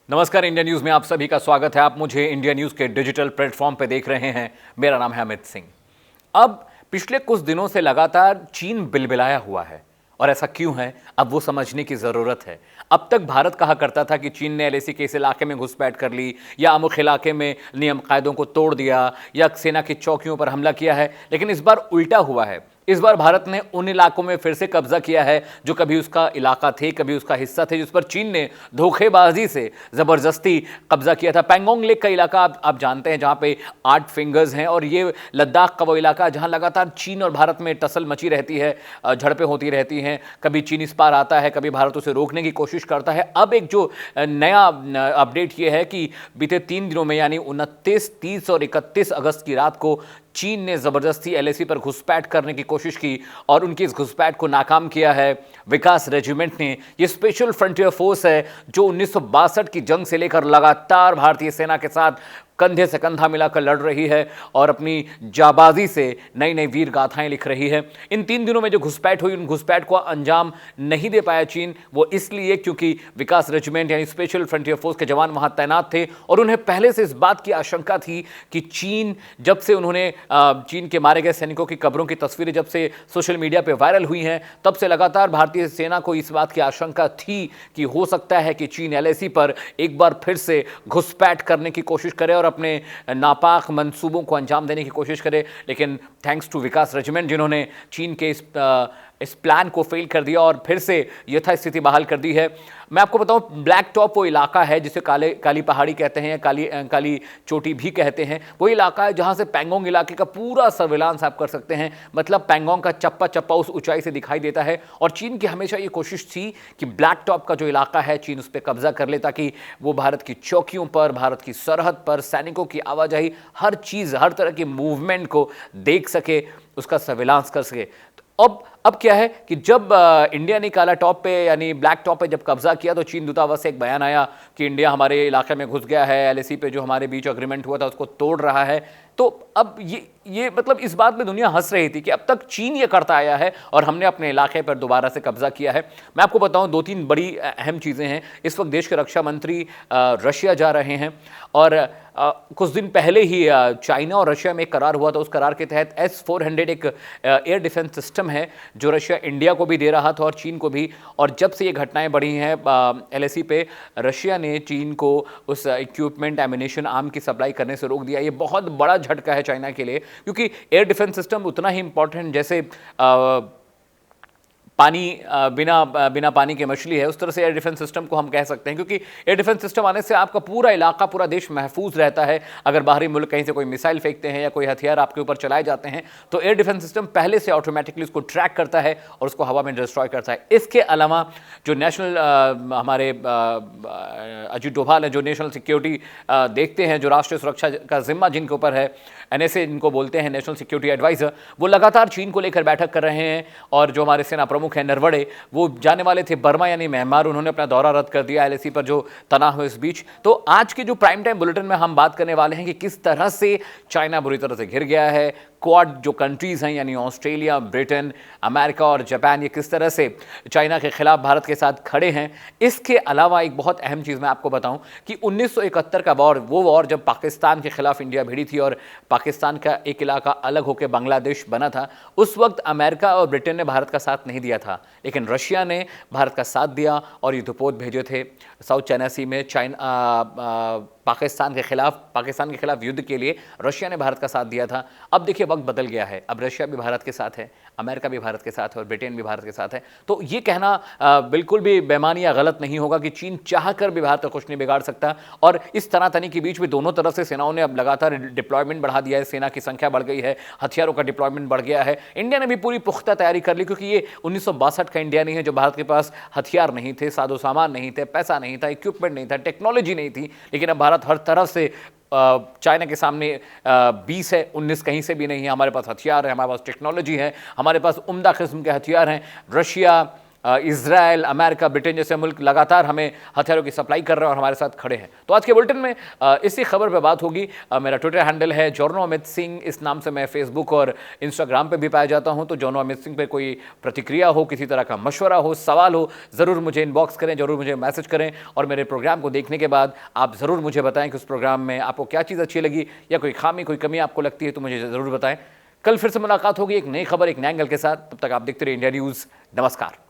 नमस्कार, India news में आप सभी का स्वागत है। आप मुझे इंडिया न्यूज के डिजिटल प्लेटफॉर्म पे देख रहे हैं। मेरा नाम है अमित सिंह। अब पिछले कुछ दिनों से लगातार चीन बिलबिलाया हुआ है और ऐसा क्यों है, अब वो समझने की जरूरत है। अब तक भारत कहा करता था कि चीन ने एलएसी के इस इलाके में घुसपैठ कर ली या अमुक इलाके में नियम कायदों को तोड़ दिया या सेना की चौकियों पर हमला किया है, लेकिन इस बार उल्टा हुआ है। इस बार भारत ने उन इलाकों में फिर से कब्जा किया है जो कभी उसका इलाका थे, कभी उसका हिस्सा थे, जिस पर चीन ने धोखेबाजी से जबरदस्ती कब्जा किया था। पैंगोंग लेक का इलाका आप जानते हैं, जहां पे 8 फिंगर्स हैं, और ये लद्दाख का वो इलाका जहां लगातार चीन और भारत में टसल मची रहती है, झड़पें होती रहती हैं। कभी चीन इस पार आता है, कभी भारत उसे रोकने की कोशिश करता है। अब एक जो नया अपडेट ये है कि बीते 3 दिनों में यानी 29, 30 और 31 अगस्त की रात को चीन ने जबरदस्ती एलएसी पर घुसपैठ करने की कोशिश की और उनकी इस घुसपैठ को नाकाम किया है। विकास रेजिमेंट ने, ये स्पेशल फ्रंटियर फोर्स है जो 1962 की जंग से लेकर लगातार भारतीय सेना के साथ कंधे से कंधा मिलाकर लड़ रही है और अपनी जाबाजी से नई नई वीर गाथाएं लिख रही है। इन 3 दिनों में जो घुसपैठ हुई, उन घुसपैठ को अंजाम नहीं दे पाया चीन। वो इसलिए क्योंकि विकास रेजिमेंट यानी स्पेशल फ्रंटियर फोर्स के जवान वहां तैनात थे और उन्हें पहले से इस बात की आशंका थी कि चीन, जब से उन्होंने चीन के मारे गए सैनिकों की कब्रों की तस्वीरें जब से सोशल मीडिया पर वायरल हुई हैं, तब से लगातार भारतीय सेना को इस बात की आशंका थी कि हो सकता है कि चीन एलएसी पर एक बार फिर से घुसपैठ करने की कोशिश करे और अपने नापाक मंसूबों को अंजाम देने की कोशिश करे। लेकिन थैंक्स टू विकास रेजिमेंट, जिन्होंने चीन के इस प्लान को फेल कर दिया और फिर से यथास्थिति बहाल कर दी है। मैं आपको बताऊं, ब्लैक टॉप वो इलाका है जिसे काली पहाड़ी कहते हैं, काली चोटी भी कहते हैं। वो इलाका है जहां से पैंगोंग इलाके का पूरा सर्विलांस आप कर सकते हैं। मतलब पैंगोंग का चप्पा चप्पा उस ऊंचाई से दिखाई देता है और चीन की हमेशा ये कोशिश थी कि ब्लैक टॉप का जो इलाका है चीन उस पर कब्जा कर ले, ताकि वो भारत की चौकियों पर, भारत की सरहद पर सैनिकों की आवाजाही, हर चीज़, हर तरह की मूवमेंट को देख सके, उसका सर्विलांस कर सके। अब क्या है कि जब इंडिया ने काला टॉप पे यानी ब्लैक टॉप पे जब कब्जा किया, तो चीन दूतावास से एक बयान आया कि इंडिया हमारे इलाके में घुस गया है, एलएसी पे जो हमारे बीच एग्रीमेंट हुआ था उसको तोड़ रहा है। तो अब ये मतलब इस बात में दुनिया हंस रही थी कि अब तक चीन ये करता आया है और हमने अपने इलाके पर दोबारा से कब्जा किया है। मैं आपको बताऊं, 2-3 बड़ी अहम चीज़ें हैं। इस वक्त देश के रक्षा मंत्री रशिया जा रहे हैं और कुछ दिन पहले ही चाइना और रशिया में एक करार हुआ था। उस करार के तहत S-400 एक एयर डिफेंस सिस्टम है जो रशिया इंडिया को भी दे रहा था और चीन को भी। और जब से ये घटनाएं बढ़ी हैं एलएसी पे, रशिया ने चीन को उस इक्विपमेंट, एमिनेशन, आर्म की सप्लाई करने से रोक दिया। ये बहुत बड़ा झटका है चाइना के लिए, क्योंकि एयर डिफेंस सिस्टम उतना ही इंपॉर्टेंट जैसे पानी बिना पानी के मछली है, उस तरह से एयर डिफेंस सिस्टम को हम कह सकते हैं। क्योंकि एयर डिफेंस सिस्टम आने से आपका पूरा इलाका, पूरा देश महफूज रहता है। अगर बाहरी मुल्क कहीं से कोई मिसाइल फेंकते हैं या कोई हथियार आपके ऊपर चलाए जाते हैं, तो एयर डिफेंस सिस्टम पहले से ऑटोमेटिकली उसको ट्रैक करता है और उसको हवा में डिस्ट्रॉय करता है। इसके अलावा जो नेशनल हमारे अजीत डोभाल है, जो नेशनल सिक्योरिटी देखते हैं, जो राष्ट्रीय सुरक्षा का जिम्मा जिनके ऊपर है, NSA इनको बोलते हैं, नेशनल सिक्योरिटी एडवाइजर, वो लगातार चीन को लेकर बैठक कर रहे हैं। और जो हमारे सेना प्रमुख हैं नरवणे, वो जाने वाले थे बर्मा यानी म्यांमार, उन्होंने अपना दौरा रद्द कर दिया एलएसी पर जो तनाव है इस बीच। तो आज के जो प्राइम टाइम बुलेटिन में हम बात करने वाले हैं कि किस तरह से चाइना बुरी तरह से घिर गया है। क्वाड जो कंट्रीज हैं यानी ऑस्ट्रेलिया, ब्रिटेन, अमेरिका और जापान, ये किस तरह से चाइना के खिलाफ भारत के साथ खड़े हैं। इसके अलावा एक बहुत अहम चीज़ मैं आपको बताऊं कि 1971 का वॉर, वो वॉर जब पाकिस्तान के खिलाफ इंडिया भिड़ी थी और पाकिस्तान का एक इलाका अलग होकर बांग्लादेश बना था, उस वक्त अमेरिका और ब्रिटेन ने भारत का साथ नहीं दिया था, लेकिन रशिया ने भारत का साथ दिया और युद्धपोत भेजे थे साउथ चाइना सी में। पाकिस्तान के खिलाफ युद्ध के लिए रशिया ने भारत का साथ दिया था। अब देखिए वक्त बदल गया है, अब रशिया भी भारत के साथ है, अमेरिका भी भारत के साथ है और ब्रिटेन भी भारत के साथ है। तो ये कहना बिल्कुल भी बेमानी या गलत नहीं होगा कि चीन चाहकर भी भारत का कुछ नहीं बिगाड़ सकता। और इस तनातनी के बीच भी दोनों तरफ से सेनाओं ने अब लगातार डिप्लॉयमेंट बढ़ा दिया है, सेना की संख्या बढ़ गई है, हथियारों का डिप्लॉयमेंट बढ़ गया है। इंडिया ने भी पूरी पुख्ता तैयारी कर ली, क्योंकि ये 1962 का इंडिया नहीं है जो भारत के पास हथियार नहीं थे, साजो सामान नहीं थे, पैसा नहीं था, इक्विपमेंट नहीं था, टेक्नोलॉजी नहीं थी। लेकिन अब भारत हर तरफ से चाइना के सामने 20 है, 19 कहीं से भी नहीं है। हमारे पास हथियार है, हमारे पास टेक्नोलॉजी है, हमारे पास उम्दा किस्म के हथियार हैं। रशिया, इजराइल, अमेरिका, ब्रिटेन जैसे मुल्क लगातार हमें हथियारों की सप्लाई कर रहे हैं और हमारे साथ खड़े हैं। तो आज के बुलेटिन में इसी खबर पर बात होगी। मेरा ट्विटर हैंडल है जॉर्नो अमित सिंह, इस नाम से मैं फेसबुक और इंस्टाग्राम पे भी पाया जाता हूं। तो जॉर्नो अमित सिंह पे कोई प्रतिक्रिया हो, किसी तरह का मशवरा हो, सवाल हो, ज़रूर मुझे इनबॉक्स करें, ज़रूर मुझे मैसेज करें। और मेरे प्रोग्राम को देखने के बाद आप ज़रूर मुझे बताएं कि उस प्रोग्राम में आपको क्या चीज़ अच्छी लगी या कोई खामी, कोई कमी आपको लगती है तो मुझे ज़रूर बताएं। कल फिर से मुलाकात होगी एक नई खबर, एक नए एंगल के साथ। तब तक आप देखते रहिए इंडिया न्यूज़। नमस्कार।